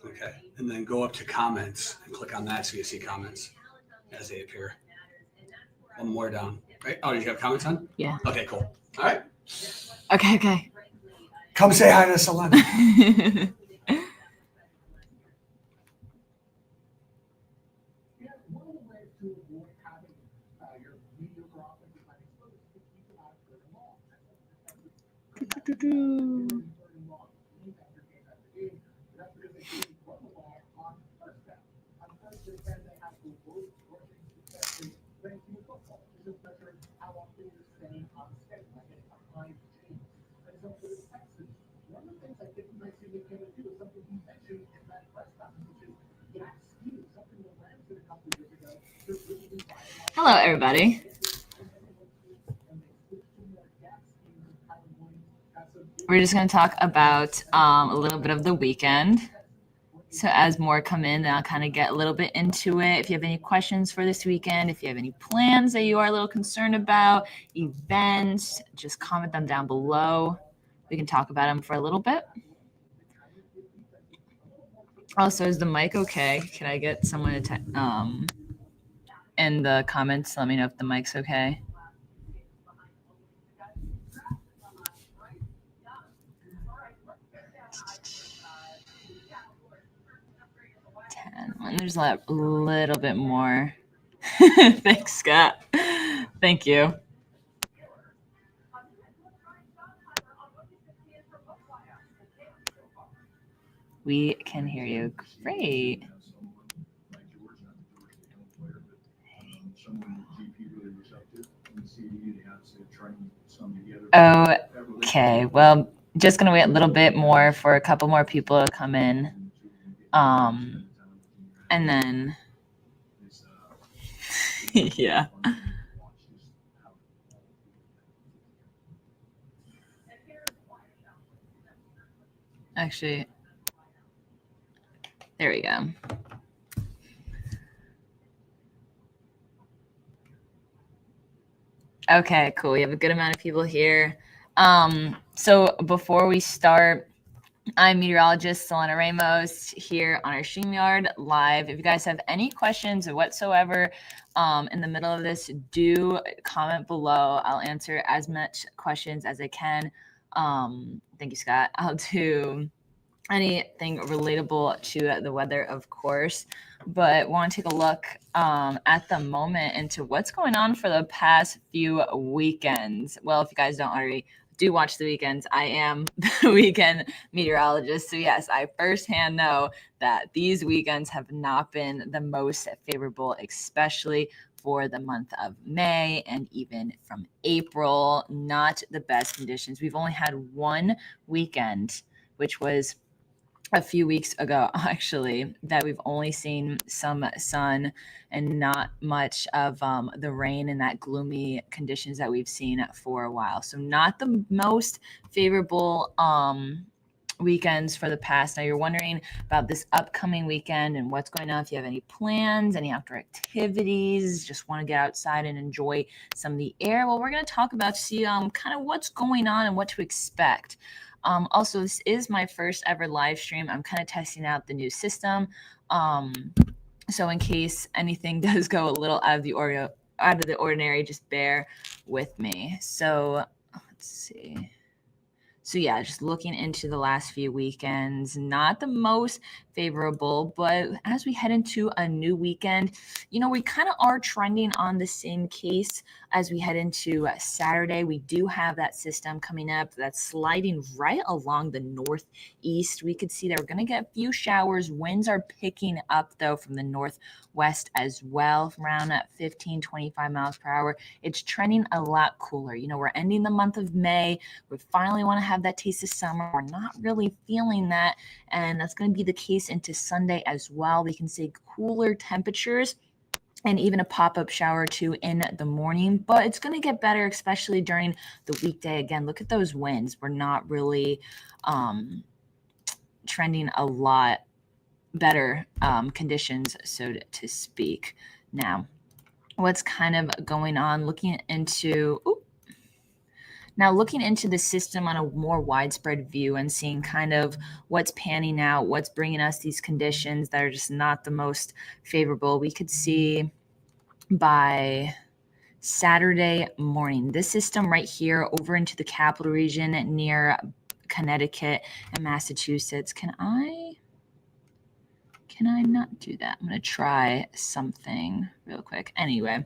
Okay. And then go up to comments and click on that so you see comments as they appear. One more down. Right? Oh, you have comments on? Yeah. Okay, cool. All right. Okay. Come say hi to Selena. Hello, everybody. We're just going to talk about a little bit of the weekend. So as more come in, I'll kind of get a little bit into it. If you have any questions for this weekend, if you have any plans that you are a little concerned about, events, just comment them down below. We can talk about them for a little bit. Also, is the mic okay? Can I get someone to in the comments, let me know if the mic's okay. And there's a little bit more. Thanks, Scott. Thank you. We can hear you. Great. Okay, well, just going to wait a little bit more for a couple more people to come in. And then, yeah. Actually, there we go. Okay, cool. We have a good amount of people here. So before we start, I'm meteorologist Selena Ramos here on our StreamYard live. If you guys have any questions whatsoever in the middle of this, do comment below. I'll answer as much questions as I can. Thank you, Scott. I'll do anything relatable to the weather, of course, but want to take a look at the moment into what's going on for the past few weekends. Well, if you guys don't already do watch the weekends, I am the weekend meteorologist. So yes, I firsthand know that these weekends have not been the most favorable, especially for the month of May and even from April. Not the best conditions. We've only had one weekend, which was a few weeks ago, actually, that we've only seen some sun and not much of the rain and that gloomy conditions that we've seen for a while. So not the most favorable weekends for the past. Now you're wondering about this upcoming weekend and what's going on. If you have any plans, any outdoor activities, just want to get outside and enjoy some of the air. Well, we're going to talk about see kind of what's going on and what to expect. Also, this is my first ever live stream. I'm kind of testing out the new system. So in case anything does go a little out of the ordinary, just bear with me. So let's see. So yeah, just looking into the last few weekends, not the most favorable, but as we head into a new weekend, we kind of are trending on the same case as we head into Saturday. We do have that system coming up that's sliding right along the northeast. We could see that we're going to get a few showers. Winds are picking up though from the northwest as well, from around 15, 25 miles per hour. It's trending a lot cooler. We're ending the month of May. We finally want to have that taste of summer. We're not really feeling that, and that's going to be the case into Sunday as well. We can see cooler temperatures and even a pop-up shower too in the morning, but it's going to get better, especially during the weekday. Again, look at those winds. We're not really trending a lot better conditions, so to speak. Now, what's kind of going on looking into Now, looking into the system on a more widespread view and seeing kind of what's panning out, what's bringing us these conditions that are just not the most favorable, we could see by Saturday morning, this system right here over into the capital region near Connecticut and Massachusetts. Can I not do that? I'm going to try something real quick. Anyway,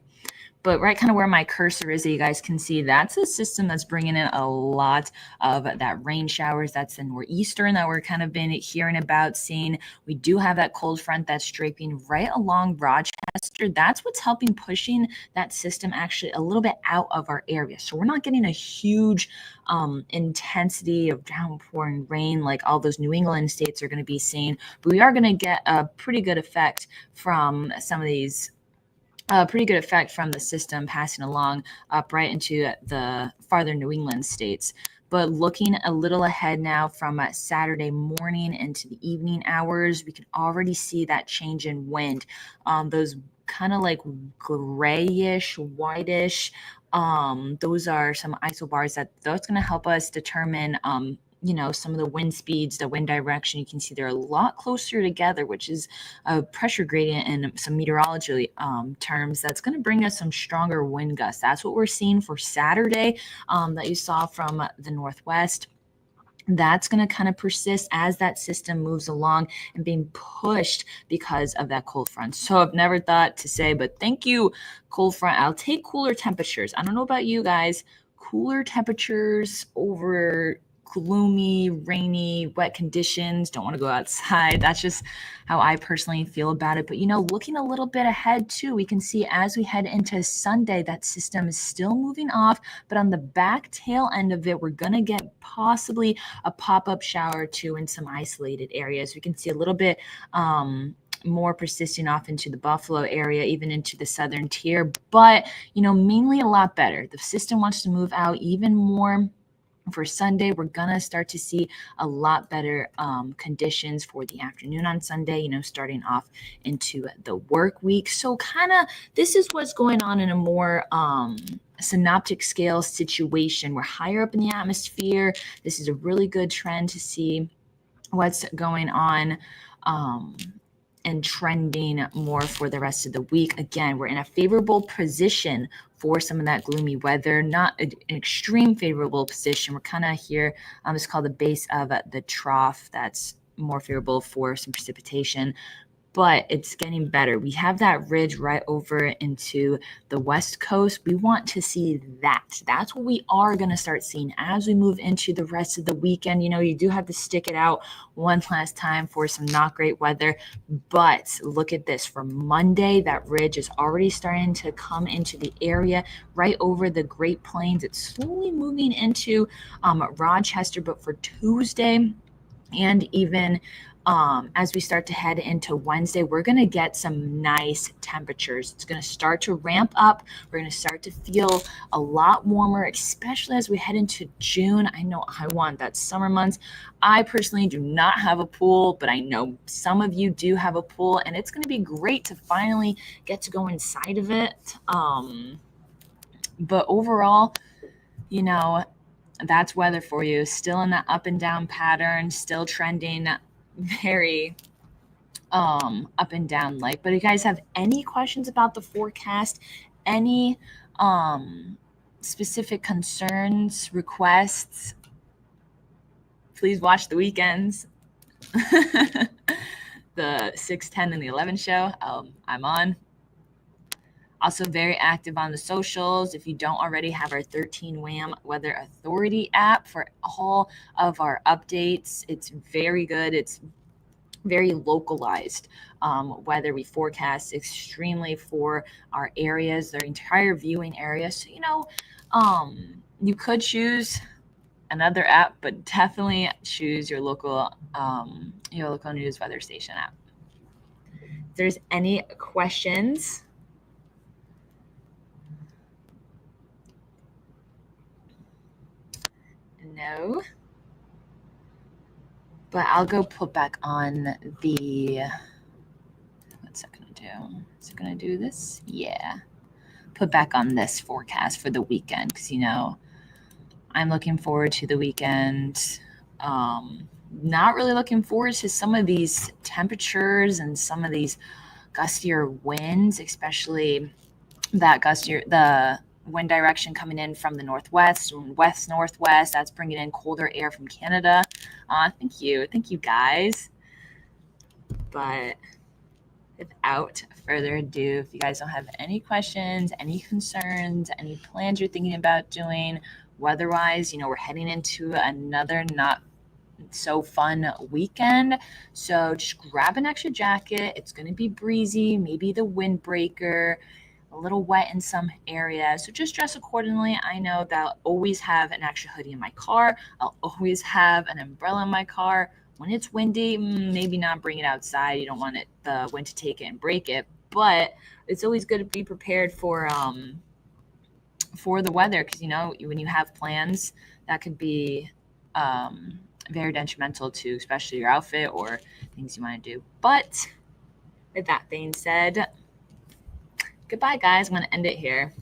but right kind of where my cursor is that you guys can see, that's a system that's bringing in a lot of that rain showers. That's the nor'eastern that we're kind of been hearing about, seeing. We do have that cold front that's draping right along Rochester. That's what's helping pushing that system actually a little bit out of our area. So we're not getting a huge intensity of downpour and rain like all those New England states are going to be seeing, but we are going to get a pretty good effect from some of these the system passing along up right into the farther New England states. But looking a little ahead now from Saturday morning into the evening hours, we can already see that change in wind. Those kind of like grayish, whitish, those are some isobars that's going to help us determine some of the wind speeds, the wind direction. You can see they're a lot closer together, which is a pressure gradient in some meteorology terms. That's going to bring us some stronger wind gusts. That's what we're seeing for Saturday that you saw from the northwest. That's going to kind of persist as that system moves along and being pushed because of that cold front. So I've never thought to say, but thank you, cold front. I'll take cooler temperatures. I don't know about you guys, cooler temperatures over gloomy, rainy, wet conditions. Don't want to go outside. That's just how I personally feel about it. But, looking a little bit ahead too, we can see as we head into Sunday, that system is still moving off, but on the back tail end of it, we're going to get possibly a pop-up shower or two in some isolated areas. We can see a little bit more persisting off into the Buffalo area, even into the southern tier, but, mainly a lot better. The system wants to move out even more. For Sunday, we're going to start to see a lot better conditions for the afternoon on Sunday, starting off into the work week. So this is what's going on in a more synoptic scale situation. We're higher up in the atmosphere. This is a really good trend to see what's going on and trending more for the rest of the week. Again, we're in a favorable position for some of that gloomy weather, not an extreme favorable position. We're kind of here, it's called the base of the trough. That's more favorable for some precipitation, but it's getting better. We have that ridge right over into the West Coast. We want to see that. That's what we are going to start seeing as we move into the rest of the weekend. You do have to stick it out one last time for some not great weather, but look at this. For Monday, that ridge is already starting to come into the area right over the Great Plains. It's slowly moving into Rochester, but for Tuesday and even as we start to head into Wednesday, we're going to get some nice temperatures. It's going to start to ramp up. We're going to start to feel a lot warmer, especially as we head into June. I know I want that summer months. I personally do not have a pool, but I know some of you do have a pool, and it's going to be great to finally get to go inside of it. But overall, that's weather for you. Still in that up and down pattern, still trending very up and down like. But if you guys have any questions about the forecast, any specific concerns, requests, please watch the weekends. The 6, 10, and the 11 show I'm on. Also very active on the socials. If you don't already have our 13 WHAM Weather Authority app for all of our updates, it's very good. It's very localized weather. We forecast extremely for our areas, their entire viewing area. So, you could choose another app, but definitely choose your local news weather station app. If there's any questions, no. But I'll go put back on the, what's that going to do? Is it going to do this? Yeah. Put back on this forecast for the weekend because, I'm looking forward to the weekend. Not really looking forward to some of these temperatures and some of these gustier winds, especially that the wind direction coming in from the northwest and west northwest. That's bringing in colder air from Canada. Thank you guys. But without further ado, if you guys don't have any questions, any concerns, any plans you're thinking about doing weather-wise, we're heading into another not so fun weekend. So just grab an extra jacket. It's going to be breezy, maybe the windbreaker, a little wet in some areas. So just dress accordingly. I know that I'll always have an extra hoodie in my car. I'll always have an umbrella in my car. When it's windy, maybe not bring it outside. You don't want the wind to take it and break it. But it's always good to be prepared for the weather, because when you have plans, that could be very detrimental to especially your outfit or things you want to do. But with that being said, goodbye, guys. I'm going to end it here.